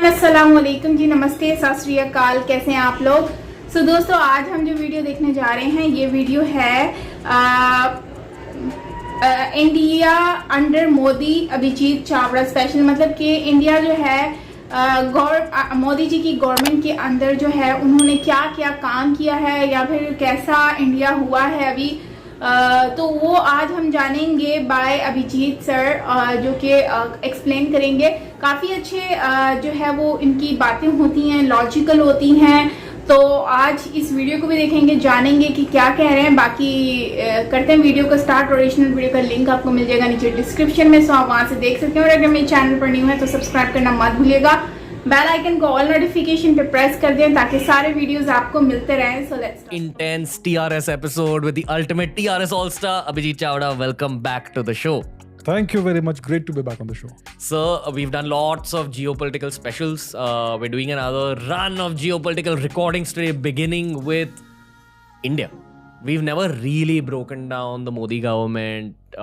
अस्सलाम वालेकुम जी, नमस्ते, सत श्री अकाल। कैसे हैं आप लोग? दोस्तों, आज हम जो वीडियो देखने जा रहे हैं, ये वीडियो है India under Modi Abhijit Chavda special. मतलब कि इंडिया जो है मोदी जी की गवर्नमेंट के अंदर जो है उन्होंने क्या क्या काम किया है या फिर कैसा इंडिया हुआ है अभी, तो वो आज हम जानेंगे बाय अभिजीत सर, जो कि एक्सप्लेन करेंगे। काफ़ी अच्छे जो है वो इनकी बातें होती हैं, लॉजिकल होती हैं। तो आज इस वीडियो को भी देखेंगे, जानेंगे कि क्या कह रहे हैं। बाकी करते हैं वीडियो को स्टार्ट। ओरिजिनल वीडियो का लिंक आपको मिल जाएगा नीचे डिस्क्रिप्शन में, सो आप वहाँ से देख सकते हैं। और अगर मेरे चैनल पर न्यू है तो सब्सक्राइब करना मत भूलिएगा। बेल आइकन को ऑल नोटिफिकेशन पे प्रेस कर दें ताकि सारे वीडियोस आपको मिलते रहें। So let's start. Intense TRS episode with the ultimate TRS all-star Abhijit Chavda. Welcome back to the show. Thank you very much. Great to be back on the show. Sir, we've done lots of geopolitical specials. We're doing another run of geopolitical recordings today, beginning with India. We've never really broken down the Modi government,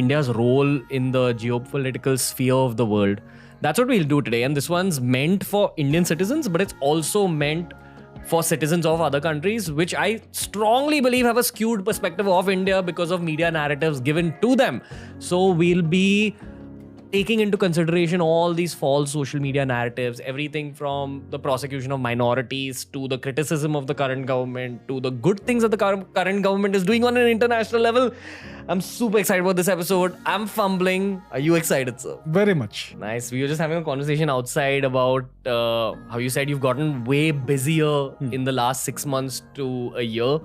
India's role in the geopolitical sphere of the world. That's what we'll do today. And this one's meant for Indian citizens, but it's also meant for citizens of other countries, which I strongly believe have a skewed perspective of India because of media narratives given to them. So we'll be taking into consideration all these false social media narratives, everything from the prosecution of minorities to the criticism of the current government to the good things that the current government is doing on an international level. I'm super excited about this episode. I'm fumbling. Are you excited, sir? Very much. Nice. We were just having a conversation outside about how you said you've gotten way busier in the last 6 months to a year.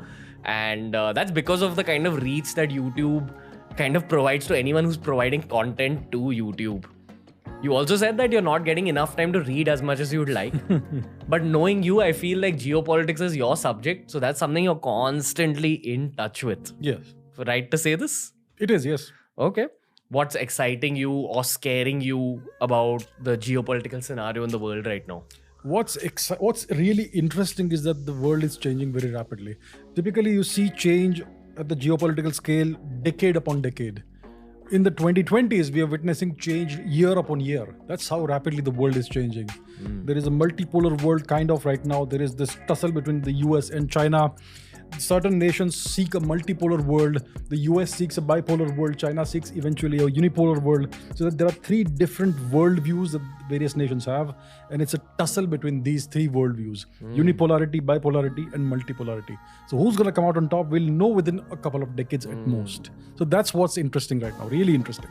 And that's because of the kind of reach that YouTube kind of provides to anyone who's providing content to YouTube. You also said that you're not getting enough time to read as much as you'd like. But knowing you, I feel like geopolitics is your subject. So that's something you're constantly in touch with. Yes. Right to say this? It is, yes. Okay. What's exciting you or scaring you about the geopolitical scenario in the world right now? What's really interesting is that the world is changing very rapidly. Typically, you see change at the geopolitical scale decade upon decade. In the 2020s, we are witnessing change year upon year. That's how rapidly the world is changing. There is a multipolar world kind of right now. There is this tussle between the US and China. Certain nations seek a multipolar world. The US seeks a bipolar world. China seeks eventually a unipolar world. So that there are three different worldviews that various nations have. And it's a tussle between these three worldviews. Unipolarity, bipolarity, and multipolarity. So who's going to come out on top, we'll know within a couple of decades at most. So that's what's interesting right now. Really interesting.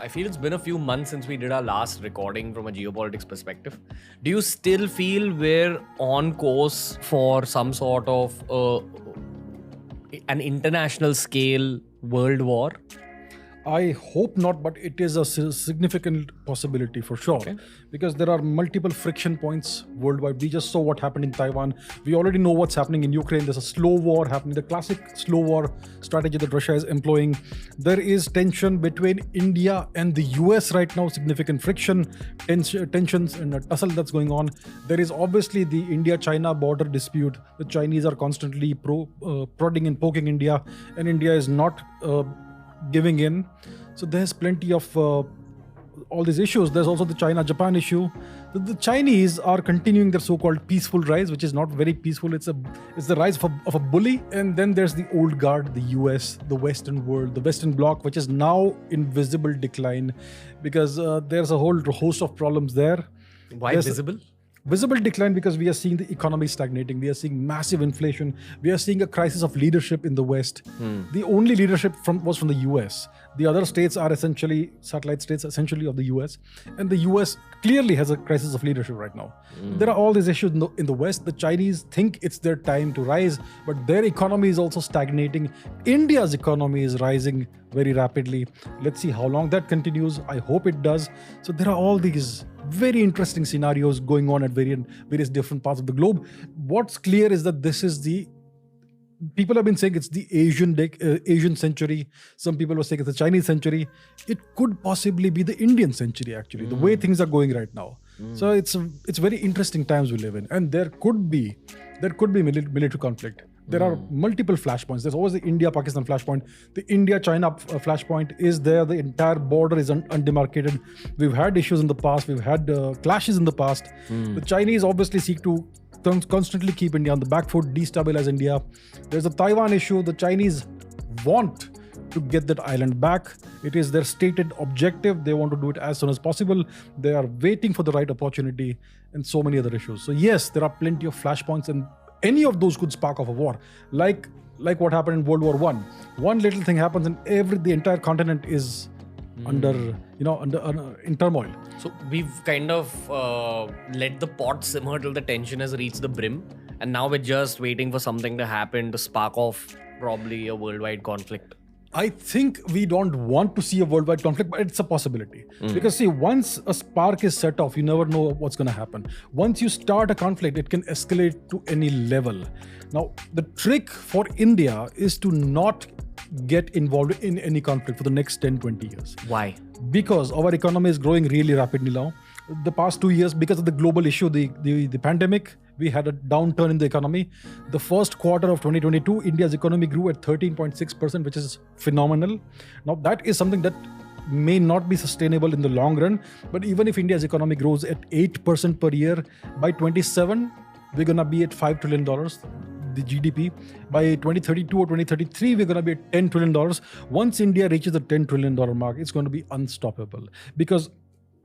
I feel it's been a few months since we did our last recording from a geopolitics perspective. Do you still feel we're on course for some sort of an international scale world war? I hope not, but it is a significant possibility for sure. Okay. Because there are multiple friction points worldwide. We just saw what happened in Taiwan. We already know what's happening in Ukraine. There's a slow war happening, the classic slow war strategy that Russia is employing. There is tension between India and the US right now, significant friction, tensions and a tussle that's going on. There is obviously the India-China border dispute. The Chinese are constantly prodding and poking India, and India is not giving in. So there's plenty of all these issues. There's also the China-Japan issue. The Chinese are continuing their so-called peaceful rise, which is not very peaceful. It's the rise of a bully. And then there's the old guard, the US, the Western world, the Western bloc, which is now in visible decline because there's a whole host of problems there. Why visible? Visible decline because we are seeing the economy stagnating. We are seeing massive inflation. We are seeing a crisis of leadership in the West. The only leadership was from the US. The other states are essentially satellite states, essentially of the US. And the US clearly has a crisis of leadership right now. There are all these issues in the West. The Chinese think it's their time to rise, but their economy is also stagnating. India's economy is rising very rapidly. Let's see how long that continues. I hope it does. So there are all these very interesting scenarios going on at various different parts of the globe. What's clear is that this is people have been saying it's the Asian century. Some people were saying it's the Chinese century. It could possibly be the Indian century, actually, the way things are going right now. So it's very interesting times we live in, and there could be military conflict. There are multiple flashpoints. There's always the India-Pakistan flashpoint. The India-China flashpoint is there. The entire border is undemarcated. We've had issues in the past. We've had clashes in the past. The Chinese obviously seek to constantly keep India on the back foot, destabilize India. There's a Taiwan issue. The Chinese want to get that island back. It is their stated objective. They want to do it as soon as possible. They are waiting for the right opportunity, and so many other issues. So yes, there are plenty of flashpoints, and any of those could spark off a war. Like what happened in World War I. One little thing happens and the entire continent is in turmoil. So we've kind of let the pot simmer till the tension has reached the brim, and now we're just waiting for something to happen to spark off probably a worldwide conflict. I think we don't want to see a worldwide conflict, but it's a possibility. Because see, once a spark is set off, you never know what's going to happen. Once you start a conflict, it can escalate to any level. Now, the trick for India is to not get involved in any conflict for the next 10, 20 years. Why? Because our economy is growing really rapidly now. The past 2 years, because of the global issue, the pandemic, we had a downturn in the economy. The first quarter of 2022, India's economy grew at 13.6%, which is phenomenal. Now, that is something that may not be sustainable in the long run. But even if India's economy grows at 8% per year, by 27, we're going to be at $5 trillion, the GDP. By 2032 or 2033, we're going to be at $10 trillion. Once India reaches the $10 trillion mark, it's going to be unstoppable. Because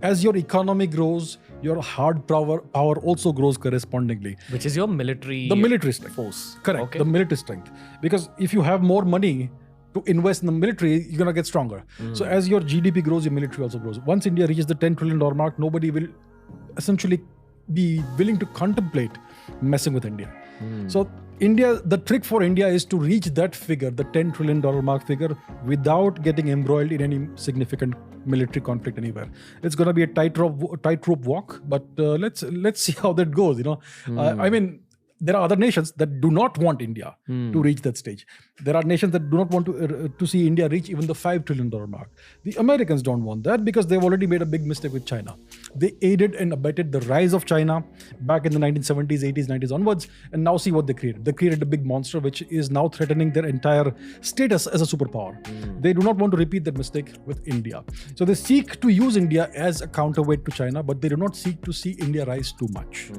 as your economy grows, your hard power also grows correspondingly. Which is your military... The military strength. Force. Correct. Okay. The military strength. Because if you have more money to invest in the military, you're going to get stronger. So as your GDP grows, your military also grows. Once India reaches the $10 trillion mark, nobody will essentially be willing to contemplate messing with India. So the trick for India is to reach that figure, the $10 trillion mark figure, without getting embroiled in any significant military conflict anywhere. It's going to be a tightrope walk, but let's see how that goes. I mean, there are other nations that do not want India to reach that stage. There are nations that do not want to see India reach even the $5 trillion mark. The Americans don't want that because they've already made a big mistake with China. They aided and abetted the rise of China back in the 1970s, 80s, 90s onwards, and now see what they created. They created a big monster which is now threatening their entire status as a superpower. They do not want to repeat that mistake with India. So they seek to use India as a counterweight to China, but they do not seek to see India rise too much.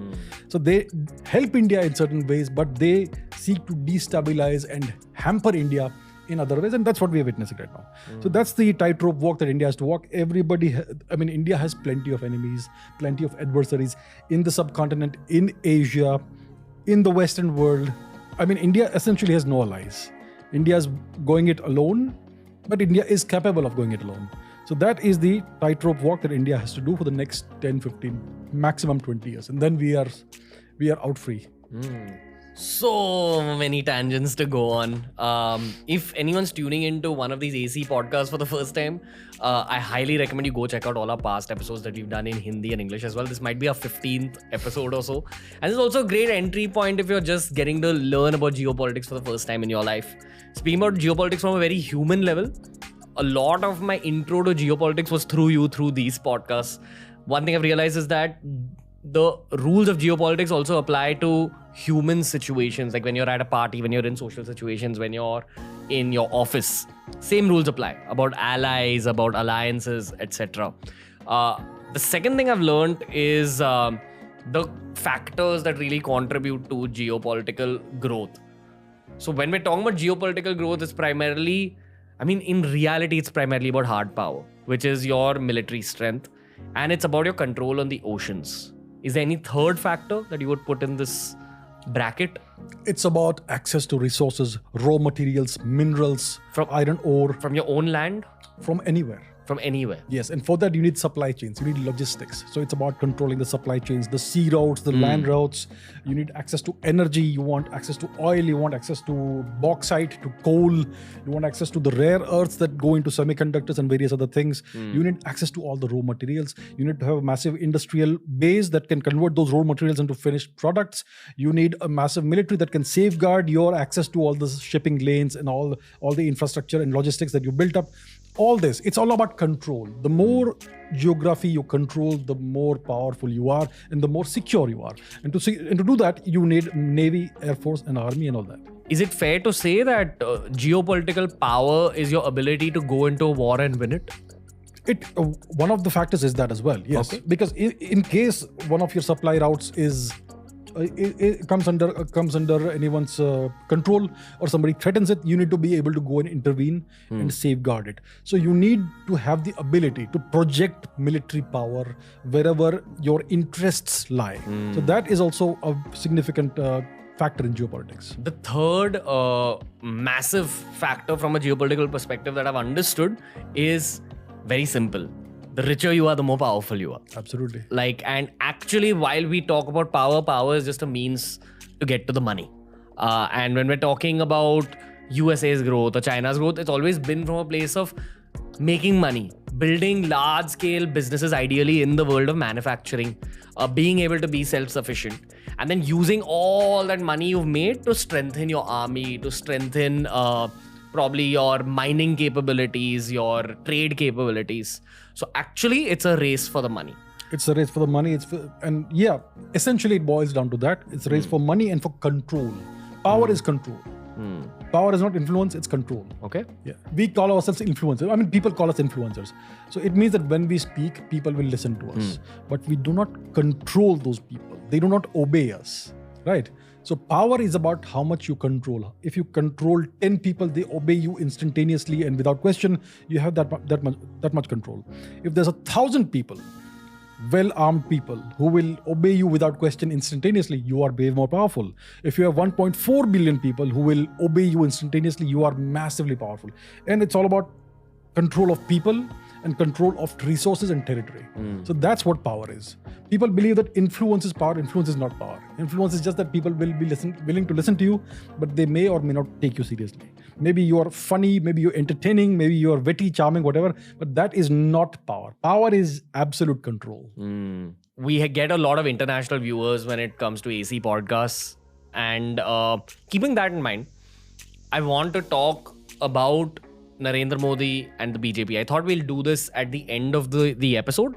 So they help India in certain ways, but they seek to destabilize and hamper India in other ways, and that's what we are witnessing right now. So that's the tightrope walk that India has to walk. India has plenty of enemies, plenty of adversaries in the subcontinent, in Asia, in the Western world. India essentially has no allies. India is going it alone, but India is capable of going it alone. So that is the tightrope walk that India has to do for the next 10, 15, maximum 20 years. And then we are out free. So many tangents to go on. If anyone's tuning into one of these AC podcasts for the first time, I highly recommend you go check out all our past episodes that we've done in Hindi and English as well. This might be our 15th episode or so. And it's also a great entry point if you're just getting to learn about geopolitics for the first time in your life. Speaking about geopolitics from a very human level, a lot of my intro to geopolitics was through these podcasts. One thing I've realized is that the rules of geopolitics also apply to human situations, like when you're at a party, when you're in social situations, when you're in your office. Same rules apply about allies, about alliances, etc. The second thing I've learned is the factors that really contribute to geopolitical growth. So when we're talking about geopolitical growth, it's primarily, in reality, it's primarily about hard power, which is your military strength, and it's about your control on the oceans. Is there any third factor that you would put in this bracket? It's about access to resources, raw materials, minerals, from iron ore. From your own land? From anywhere. From anywhere. Yes, and for that you need supply chains, you need logistics. So it's about controlling the supply chains, the sea routes, the land routes. You need access to energy, you want access to oil, you want access to bauxite, to coal, you want access to the rare earths that go into semiconductors and various other things. You need access to all the raw materials. You need to have a massive industrial base that can convert those raw materials into finished products. You need a massive military that can safeguard your access to all the shipping lanes and all the infrastructure and logistics that you built up. all this, it's all about control. The more geography you control, the more powerful you are and the more secure you are. And to do that, you need Navy, Air Force and Army and all that. Is it fair to say that geopolitical power is your ability to go into a war and win it? One of the factors is that as well, yes. Okay. Because in case one of your supply routes is it comes under anyone's control or somebody threatens it, you need to be able to go and intervene and safeguard it. So you need to have the ability to project military power wherever your interests lie. So that is also a significant factor in geopolitics. The third massive factor from a geopolitical perspective that I've understood is very simple. The richer you are, the more powerful you are. Absolutely. And actually, while we talk about power is just a means to get to the money. And when we're talking about USA's growth or China's growth, it's always been from a place of making money, building large-scale businesses, ideally in the world of manufacturing, being able to be self-sufficient, and then using all that money you've made to strengthen your army, to strengthen probably your mining capabilities, your trade capabilities. So actually, it's a race for the money. It's a race for the money. Essentially it boils down to that. It's a race for money and for control. Power is control. Power is not influence, it's control. Okay. Yeah. We call ourselves influencers. I mean, people call us influencers. So it means that when we speak, people will listen to us. But we do not control those people. They do not obey us. Right? So power is about how much you control. If you control 10 people, they obey you instantaneously and without question. You have that much control. If there's 1,000 people, well-armed people who will obey you without question instantaneously, you are way more powerful. If you have 1.4 billion people who will obey you instantaneously, you are massively powerful. And it's all about control of people and control of resources and territory. So that's what power is. People believe that influence is power. Influence is not power. Influence is just that people will be willing to listen to you, but they may or may not take you seriously. Maybe you are funny, maybe you're entertaining, maybe you're witty, charming, whatever, but that is not power. Power is absolute control. We get a lot of international viewers when it comes to AC podcasts. And keeping that in mind, I want to talk about Narendra Modi and the BJP. I thought we'll do this at the end of the episode.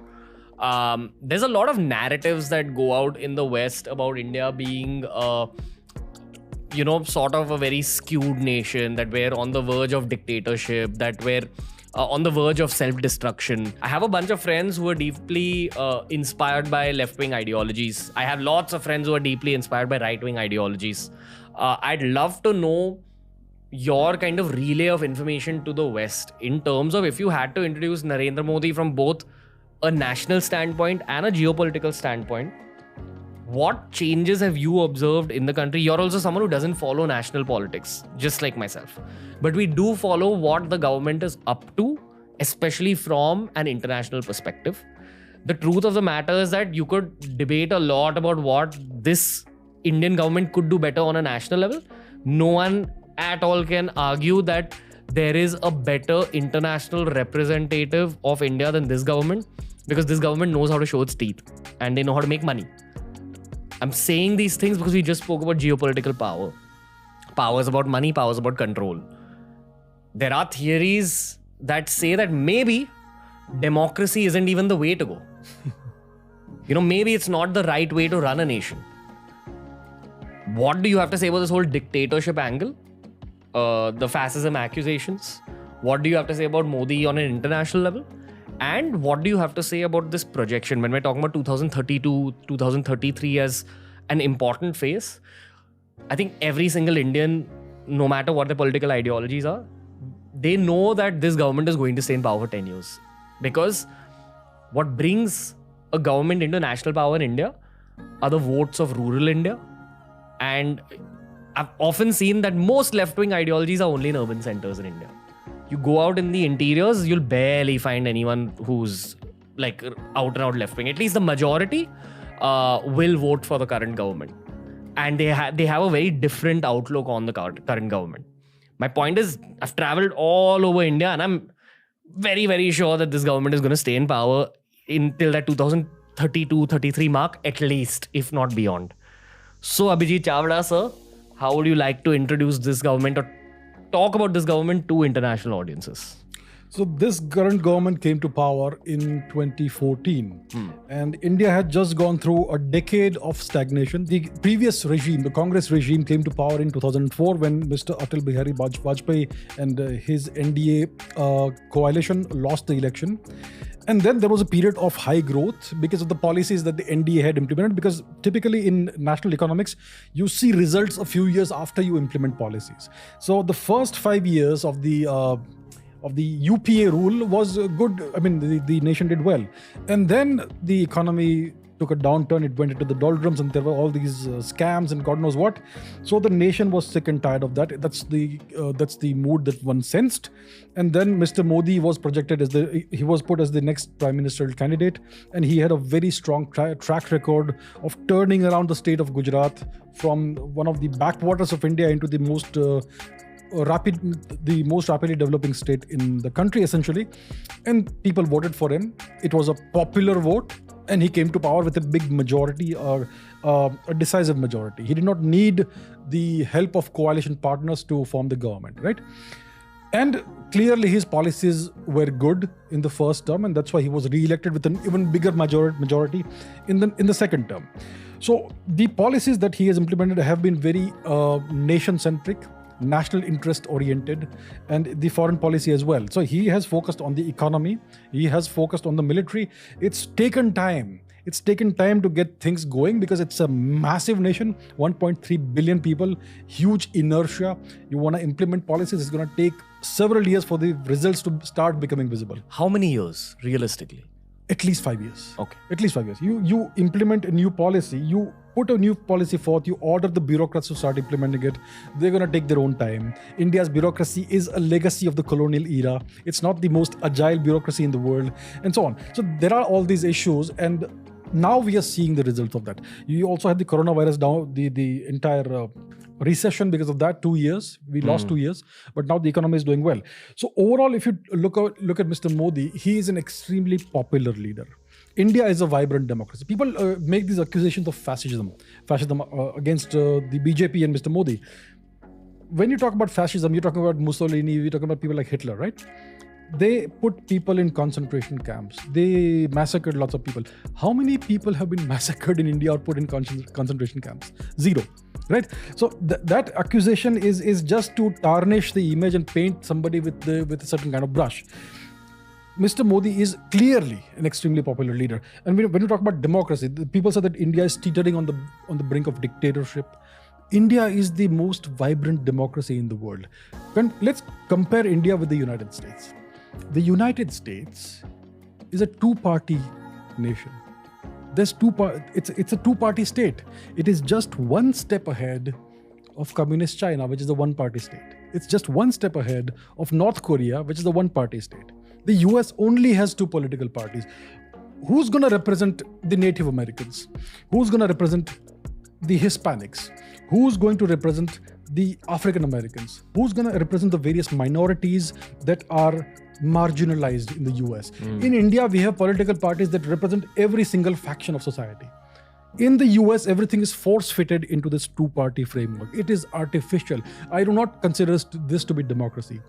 There's a lot of narratives that go out in the West about India being, sort of a very skewed nation, that we're on the verge of dictatorship, that we're on the verge of self-destruction. I have a bunch of friends who are deeply inspired by left-wing ideologies. I have lots of friends who are deeply inspired by right-wing ideologies. I'd love to know your kind of relay of information to the West in terms of if you had to introduce Narendra Modi from both a national standpoint and a geopolitical standpoint, what changes have you observed in the country? You're also someone who doesn't follow national politics, just like myself. But we do follow what the government is up to, especially from an international perspective. The truth of the matter is that you could debate a lot about what this Indian government could do better on a national level. No one at all can argue that there is a better international representative of India than this government, because this government knows how to show its teeth and they know how to make money. I'm saying these things because we just spoke about geopolitical power. Power is about money, power is about control. There are theories that say that maybe democracy isn't even the way to go. Maybe it's not the right way to run a nation. What do you have to say about this whole dictatorship angle? The fascism accusations? What do you have to say about Modi on an international level? And what do you have to say about this projection when we're talking about 2032, 2033 as an important phase? I think every single Indian, no matter what their political ideologies are, they know that this government is going to stay in power for 10 years. Because what brings a government into national power in India are the votes of rural India. And I've often seen that most left-wing ideologies are only in urban centers in India. You go out in the interiors, you'll barely find anyone who's like out and out left-wing. At least the majority will vote for the current government. And they have a very different outlook on the current government. My point is, I've traveled all over India and I'm very, very sure that this government is going to stay in power until that 2032-33 mark, at least, if not beyond. So, Abhijit Chavda, sir, how would you like to introduce this government or talk about this government to international audiences? So this current government came to power in 2014, and India had just gone through a decade of stagnation. The previous regime, the Congress regime, came to power in 2004 when Mr. Atal Bihari Vajpayee and his NDA coalition lost the election. And then there was a period of high growth because of the policies that the NDA had implemented. Because typically in national economics, you see results a few years after you implement policies. So the first 5 years of the UPA rule was good. I mean, the nation did well. And then the economy took a downturn. It went into the doldrums, and there were all these scams and God knows what. So the nation was sick and tired of that. That's the mood that one sensed. And then Mr. Modi was projected as he was put as the next prime ministerial candidate, and he had a very strong track record of turning around the state of Gujarat from one of the backwaters of India into the most rapidly developing state in the country, essentially. And people voted for him. It was a popular vote, and he came to power with a big majority, or a decisive majority. He did not need the help of coalition partners to form the government, right? And clearly his policies were good in the first term, and that's why he was re-elected with an even bigger majority in the second term. So the policies that he has implemented have been very nation-centric, national interest oriented, and the foreign policy as well. So he has focused on the economy. He has focused on the military. It's taken time. It's taken time to get things going because it's a massive nation, 1.3 billion people, huge inertia. You want to implement policies, it's going to take several years for the results to start becoming visible. How many years, realistically? At least 5 years. Okay. At least 5 years. You implement a new policy, you put a new policy forth, you order the bureaucrats to start implementing it. They're going to take their own time. India's bureaucracy is a legacy of the colonial era. It's not the most agile bureaucracy in the world, and so on. So there are all these issues, and now we are seeing the results of that. You also had the coronavirus down, the entire recession because of that. 2 years, we lost 2 years, but now the economy is doing well. So overall, if you look at Mr. Modi, he is an extremely popular leader. India is a vibrant democracy. People make these accusations of fascism against the BJP and Mr. Modi. When you talk about fascism, you're talking about Mussolini, you're talking about people like Hitler, right? They put people in concentration camps. They massacred lots of people. How many people have been massacred in India or put in concentration camps? Zero, right? So that accusation is just to tarnish the image and paint somebody with a certain kind of brush. Mr. Modi is clearly an extremely popular leader. And when you talk about democracy, people say that India is teetering on the brink of dictatorship. India is the most vibrant democracy in the world. Let's compare India with the United States. The United States is a two-party nation. It's a two-party state. It is just one step ahead of communist China, which is a one-party state. It's just one step ahead of North Korea, which is a one-party state. The US only has two political parties. Who's going to represent the Native Americans? Who's going to represent the Hispanics? Who's going to represent the African Americans? Who's going to represent the various minorities that are marginalized in the US? In India, we have political parties that represent every single faction of society. In the US, everything is force-fitted into this two-party framework. It is artificial. I do not consider this to be democracy.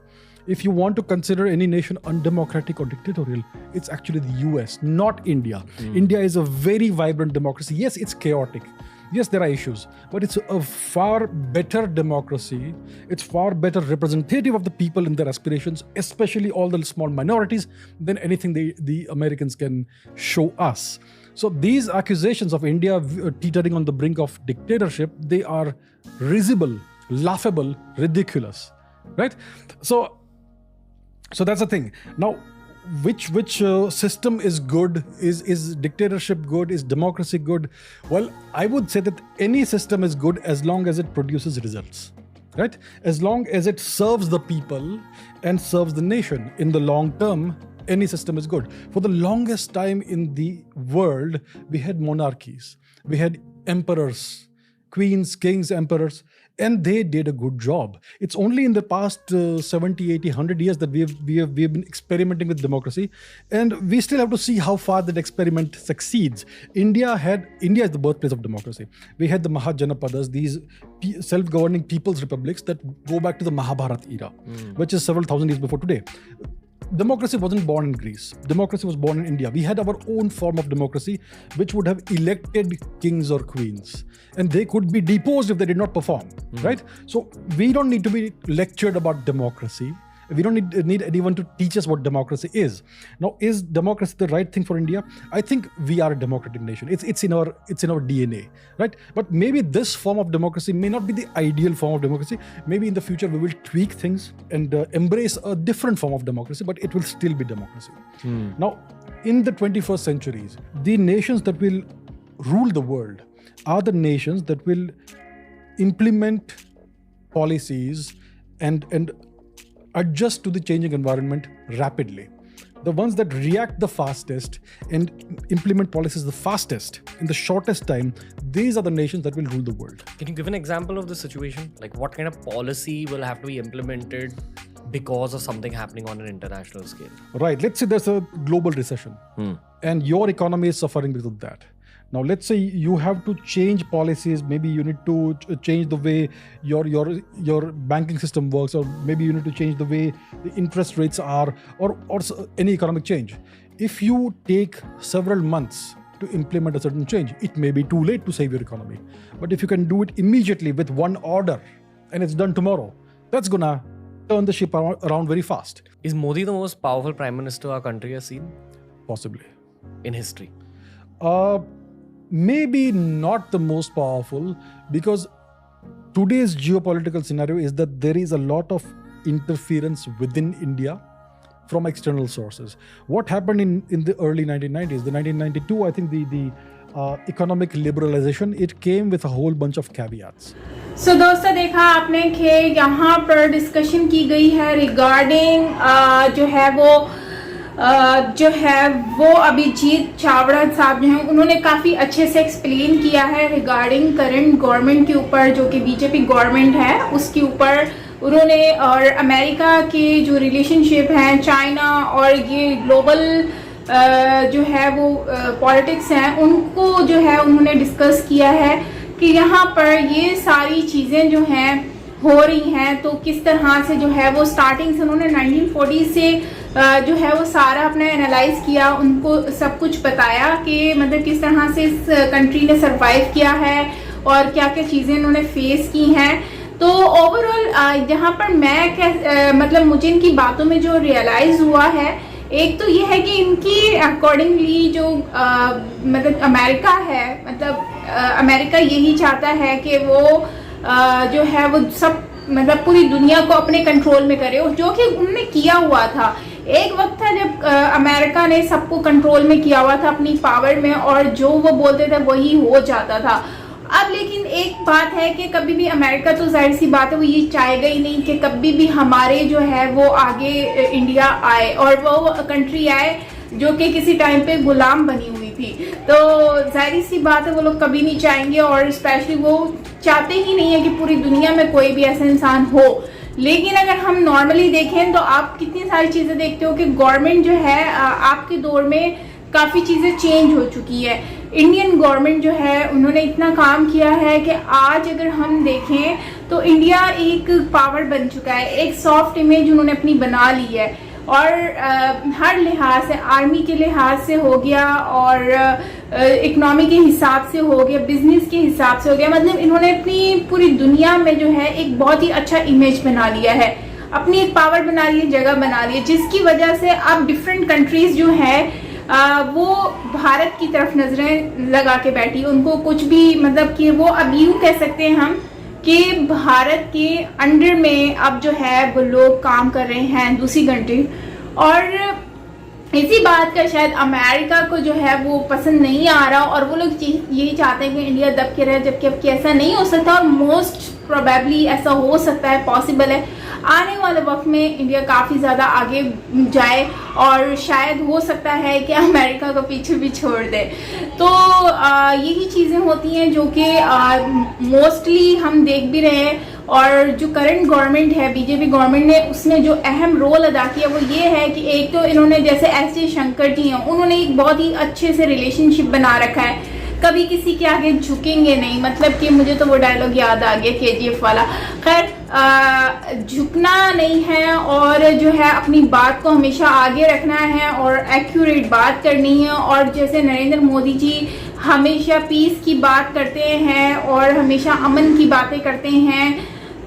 If you want to consider any nation undemocratic or dictatorial, it's actually the US, not India. India is a very vibrant democracy. Yes, it's chaotic. Yes, there are issues, but it's a far better democracy. It's far better representative of the people and their aspirations, especially all the small minorities, than anything the Americans can show us. So these accusations of India teetering on the brink of dictatorship, they are risible, laughable, ridiculous, right? So that's the thing. Now, which system is good? Is dictatorship good? Is democracy good? Well, I would say that any system is good as long as it produces results, right? As long as it serves the people and serves the nation in the long term, any system is good. For the longest time in the world, we had monarchies, we had emperors, queens, kings, emperors, and they did a good job. It's only in the past 70, 80, 100 years that we have been experimenting with democracy, and we still have to see how far that experiment succeeds. India is the birthplace of democracy. We had the Mahajanapadas, these self-governing people's republics that go back to the Mahabharata era, which is several thousand years before today. democracy wasn't born in Greece. Democracy was born in India. We had our own form of democracy, which would have elected kings or queens, and they could be deposed if they did not perform, right? So we don't need to be lectured about democracy. We don't need anyone to teach us what democracy is. Now, is democracy the right thing for India? I think we are a democratic nation. It's in our DNA, right? But maybe this form of democracy may not be the ideal form of democracy. Maybe in the future we will tweak things and embrace a different form of democracy, but it will still be democracy. Now, in the 21st centuries, the nations that will rule the world are the nations that will implement policies and adjust to the changing environment rapidly. The ones that react the fastest and implement policies the fastest in the shortest time, these are the nations that will rule the world. Can you give an example of the situation? Like what kind of policy will have to be implemented because of something happening on an international scale? Right. Let's say there's a global recession and your economy is suffering because of that. Now, let's say you have to change policies. Maybe you need to change the way your banking system works, or maybe you need to change the way the interest rates are, or any economic change. If you take several months to implement a certain change, it may be too late to save your economy. But if you can do it immediately with one order and it's done tomorrow, that's gonna turn the ship around very fast. Is Modi the most powerful prime minister our country has seen? Possibly. In history? Maybe not the most powerful, because today's geopolitical scenario is that there is a lot of interference within India from external sources. What happened in the early 1990s, the 1992, I think the economic liberalization, it came with a whole bunch of caveats. So दोस्तों देखा आपने कि यहाँ पर discussion की गई है regarding जो है वो अभिजीत चावड़ा साहब जो हैं उन्होंने काफ़ी अच्छे से एक्सप्लेन किया है रिगार्डिंग करंट गवर्नमेंट के ऊपर, जो कि बीजेपी गवर्नमेंट है उसके ऊपर उन्होंने, और अमेरिका के जो रिलेशनशिप हैं चाइना और ये ग्लोबल जो है वो पॉलिटिक्स हैं उनको जो है उन्होंने डिस्कस किया है कि यहाँ पर ये सारी चीज़ें जो हैं हो रही हैं, तो किस तरह से जो है वो स्टार्टिंग से उन्होंने 1940 से जो है वो सारा अपना एनालाइज किया, उनको सब कुछ बताया कि मतलब किस तरह से इस कंट्री ने सरवाइव किया है और क्या क्या चीज़ें इन्होंने फेस की हैं। तो ओवरऑल यहाँ पर मैं मतलब मुझे इनकी बातों में जो रियलाइज हुआ है, एक तो ये है कि इनकी अकॉर्डिंगली जो मतलब अमेरिका है, मतलब अमेरिका यही चाहता है कि वो जो है वो सब मतलब पूरी दुनिया को अपने कंट्रोल में करे, जो कि उन्होंने किया हुआ था। एक वक्त था जब अमेरिका ने सबको कंट्रोल में किया हुआ था अपनी पावर में, और जो वो बोलते थे वही हो जाता था। अब लेकिन एक बात है कि कभी भी अमेरिका, तो जाहिर सी बात है वो ये चाहेगा ही नहीं कि कभी भी हमारे जो है वो आगे इंडिया आए और वो कंट्री आए जो कि किसी टाइम पे गुलाम बनी हुई थी। तो जाहिर सी बात है वो लोग कभी नहीं चाहेंगे, और स्पेशली वो चाहते ही नहीं है कि पूरी दुनिया में कोई भी ऐसा इंसान हो। लेकिन अगर हम नॉर्मली देखें तो आप कितनी सारी चीज़ें देखते हो कि गवर्नमेंट जो है आपके दौर में काफ़ी चीज़ें चेंज हो चुकी है। इंडियन गवर्नमेंट जो है उन्होंने इतना काम किया है कि आज अगर हम देखें तो इंडिया एक पावर बन चुका है, एक सॉफ्ट इमेज उन्होंने अपनी बना ली है, और हर लिहाज से, आर्मी के लिहाज से हो गया और इकनॉमी के हिसाब से हो गया, बिजनेस के हिसाब से हो गया, मतलब इन्होंने अपनी पूरी दुनिया में जो है एक बहुत ही अच्छा इमेज बना लिया है, अपनी एक पावर बना ली है, जगह बना ली है, जिसकी वजह से अब डिफरेंट कंट्रीज जो है वो भारत की तरफ नजरें लगा के बैठी, उनको कुछ भी मतलब कि वो अब यूँ कह सकते हैं हम कि भारत के अंडर में अब जो है वो लोग काम कर रहे हैं दूसरी कंट्री। और इसी बात का शायद अमेरिका को जो है वो पसंद नहीं आ रहा, और वो लोग यही चाहते हैं कि इंडिया दब के रहे, जबकि अब ऐसा नहीं हो सकता, और मोस्ट प्रोबेबली ऐसा हो सकता है, पॉसिबल है आने वाले वक्त में इंडिया काफ़ी ज़्यादा आगे जाए, और शायद हो सकता है कि अमेरिका को पीछे भी छोड़ दे। तो यही चीज़ें होती हैं जो कि मोस्टली हम देख भी रहे हैं, और जो करंट गवर्नमेंट है बीजेपी गवर्नमेंट ने उसमें जो अहम रोल अदा किया वो ये है कि एक तो इन्होंने जैसे एस जयशंकर जी हैं, उन्होंने एक बहुत ही अच्छे से रिलेशनशिप बना रखा है कभी किसी के आगे झुकेंगे नहीं, मतलब कि मुझे तो वो डायलॉग याद आ गया KGF वाला। खैर झुकना नहीं है और जो है अपनी बात को हमेशा आगे रखना है और एक्यूरेट बात करनी है। और जैसे नरेंद्र मोदी जी हमेशा पीस की बात करते हैं और हमेशा अमन की बातें करते हैं,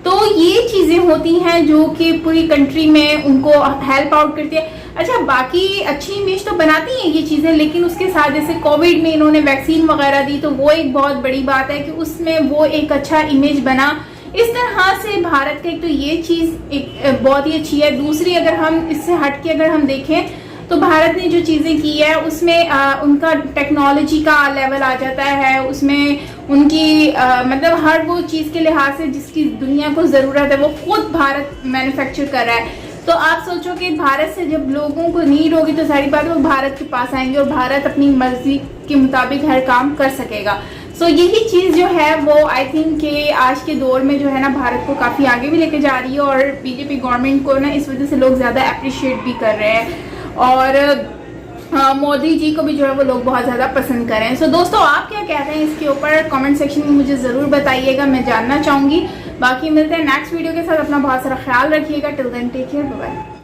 तो ये चीज़ें होती हैं जो कि पूरी कंट्री में उनको हेल्प आउट करती है। अच्छा, बाकी अच्छी इमेज तो बनाती हैं ये चीज़ें, लेकिन उसके साथ जैसे कोविड में इन्होंने वैक्सीन वगैरह दी, तो वो एक बहुत बड़ी बात है कि उसमें वो एक अच्छा इमेज बना। इस तरह से भारत का एक तो ये चीज़ एक बहुत ही अच्छी है। दूसरी, अगर हम इससे हट के अगर हम देखें तो भारत ने जो चीज़ें की है उसमें उनका टेक्नोलॉजी का लेवल आ जाता है, उसमें उनकी मतलब हर वो चीज़ के लिहाज से जिसकी दुनिया को ज़रूरत है वो खुद भारत मैन्युफैक्चर कर रहा है। तो आप सोचो कि भारत से जब लोगों को नीड होगी तो सारी बात वो भारत के पास आएंगे और भारत अपनी मर्जी के मुताबिक हर काम कर सकेगा। सो यही चीज़ जो है वो आई थिंक कि आज के दौर में जो है ना भारत को काफ़ी आगे भी लेके जा रही है और बीजेपी गवर्नमेंट को ना इस वजह से लोग ज़्यादा अप्रिशिएट भी कर रहे हैं और मोदी जी को भी जो है वो लोग बहुत ज़्यादा पसंद कर रहे हैं। सो दोस्तों, आप क्या कहते हैं इसके ऊपर कमेंट सेक्शन में मुझे ज़रूर बताइएगा, मैं जानना चाहूँगी। बाकी मिलते हैं नेक्स्ट वीडियो के साथ। अपना बहुत सारा ख्याल रखिएगा। Till then take care, bye bye.